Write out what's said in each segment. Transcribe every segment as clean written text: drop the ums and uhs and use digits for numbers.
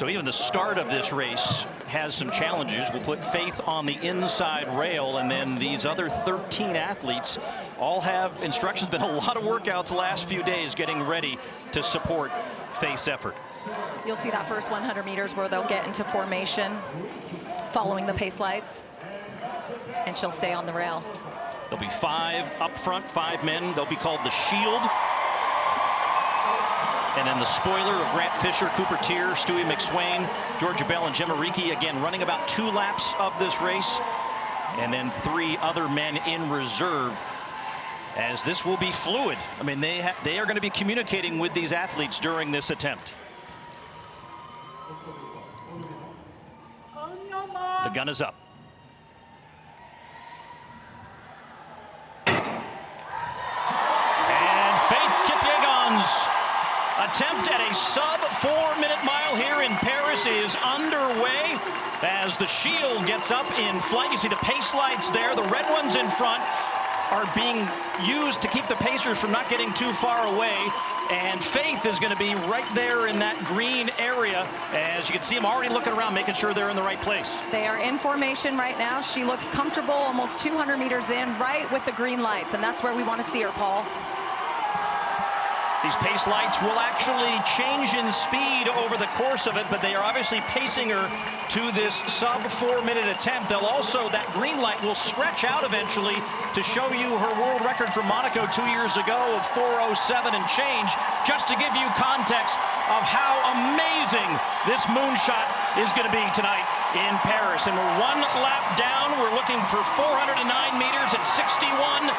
So even the start of this race has some challenges. We'll put Faith on the inside rail, and then these other 13 athletes all have instructions. Been a lot of workouts the last few days getting ready to support Faith's effort. You'll see that first 100 meters where they'll get into formation following the pace lights, and she'll stay on the rail. There'll be 5 up front, 5 men. They'll be called the Shield. And then the spoiler of Grant Fisher, Cooper Tier, Stewie McSwain, Georgia Bell, and Gemma Reekie, again, running about 2 laps of this race. And then 3 other men in reserve, as this will be fluid. I mean, they are going to be communicating with these athletes during this attempt. The gun is up. And Faith Kipyegon's attempt at a sub-4-minute mile here in Paris is underway as the Shield gets up in flight. You see the pace lights there. The red ones in front are being used to keep the pacers from not getting too far away. And Faith is going to be right there in that green area. As you can see them already looking around, making sure they're in the right place. They are in formation right now. She looks comfortable, almost 200 meters in, right with the green lights. And that's where we want to see her, Paul. These pace lights will actually change in speed over the course of it, but they are obviously pacing her to this sub-4-minute attempt. They'll also, that green light will stretch out eventually to show you her world record from Monaco 2 years ago of 4:07 and change, just to give you context of how amazing this moonshot is going to be tonight in Paris. And we're 1 lap down. We're looking for 409 meters at 61:55.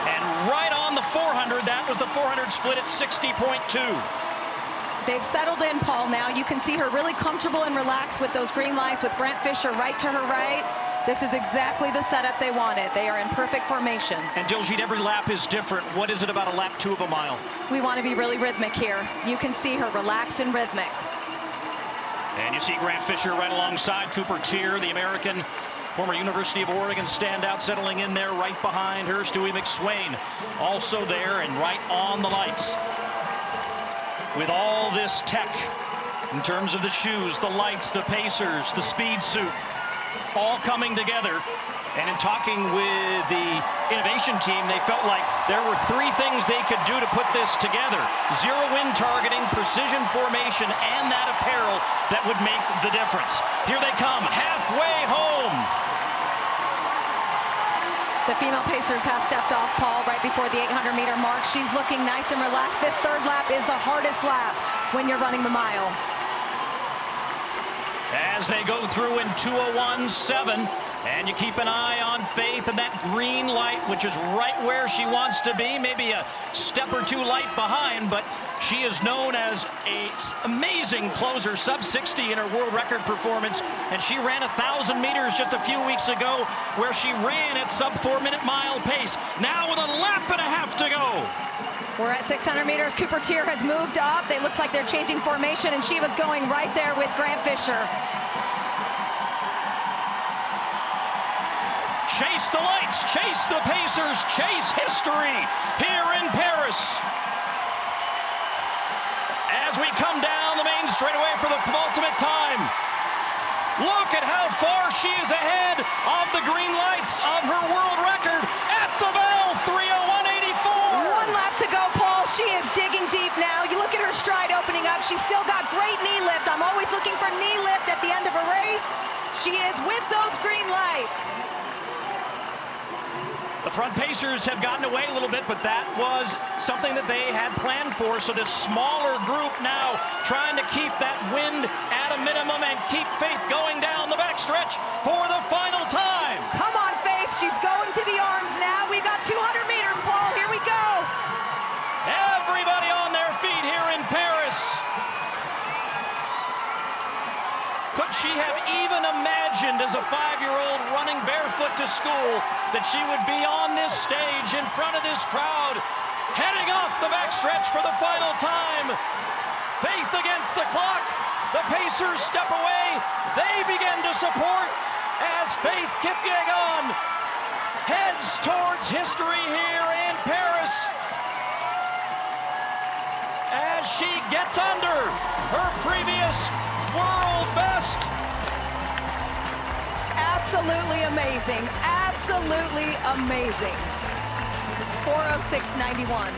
And right on the 400, that was the 400 split at 60.2. They've settled in, Paul, now. You can see her really comfortable and relaxed with those green lights, with Grant Fisher right to her right. This is exactly the setup they wanted. They are in perfect formation. And Diljeet, every lap is different. What is it about a lap 2 of a mile? We want to be really rhythmic here. You can see her relaxed and rhythmic. And you see Grant Fisher right alongside Cooper Tier, the American former University of Oregon standout, settling in there right behind her. Stewie McSwain also there and right on the lights. With all this tech in terms of the shoes, the lights, the pacers, the speed suit, all coming together. And in talking with the innovation team, they felt like there were 3 things they could do to put this together: zero wind targeting, precision formation, and that apparel that would make the difference. Here they come, halfway home. The female pacers have stepped off, Paul, right before the 800-meter mark. She's looking nice and relaxed. This 3rd lap is the hardest lap when you're running the mile. As they go through in 2:01.7, and you keep an eye on Faith and that green light, which is right where she wants to be, maybe a step or 2 light behind, but she is known as an amazing closer, sub-60 in her world record performance, and she ran 1,000 meters just a few weeks ago where she ran at sub-4-minute mile pace. Now with a lap and a half to go. We're at 600 meters. Cooper Tier has moved up. It looks like they're changing formation, and she was going right there with Grant Fisher. Chase the lights, chase the pacers, chase history here in Paris. As we come down the main straightaway for the penultimate time. Look at how far she is ahead of the green lights of her world record at the bell, 3:01.84. 1 lap to go, Paul. She is digging deep now. You look at her stride opening up. She's still got great knee lift. I'm always looking for knee lift at the end of a race. She is with those green lights. The front pacers have gotten away a little bit, but that was something that they had planned for. So this smaller group now trying to keep that wind at a minimum and keep Faith going down the backstretch for the final time. Come on, Faith. She's going to the arms now. We got 200 meters, Paul. Here we go. Everybody on their feet here in Paris. Could she have even imagined as a 5-year-old running barefoot to school that she would be on this stage in front of this crowd, heading off the backstretch for the final time? Faith against the clock. The pacers step away. They begin to support as Faith Kipyegon heads towards history here in Paris. As as she gets under her previous world best. Absolutely amazing. Absolutely amazing. 4:06.91.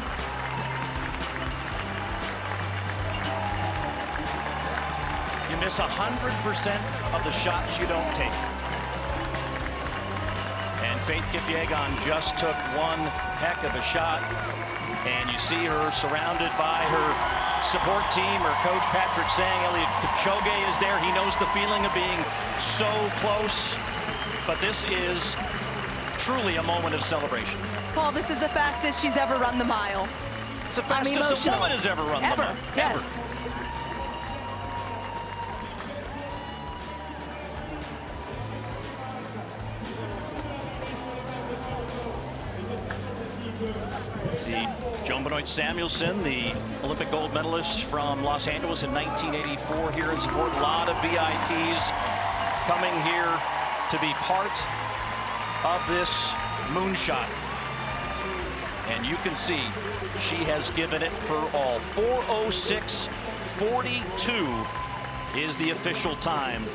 You miss 100% of the shots you don't take. And Faith Kipyegon just took one heck of a shot. And you see her surrounded by her support team. Her coach, Patrick, saying Eliud Kipchoge is there. He knows the feeling of being so close. But this is truly a moment of celebration. Paul, this is the fastest she's ever run the mile. It's the fastest a woman has ever run the mile. Yes. Ever. See Joan Benoit Samuelson, the Olympic gold medalist from Los Angeles in 1984, here in support. A lot of VIPs coming here to be part of this moonshot. And you can see she has given it her all. 4:06.42 is the official time.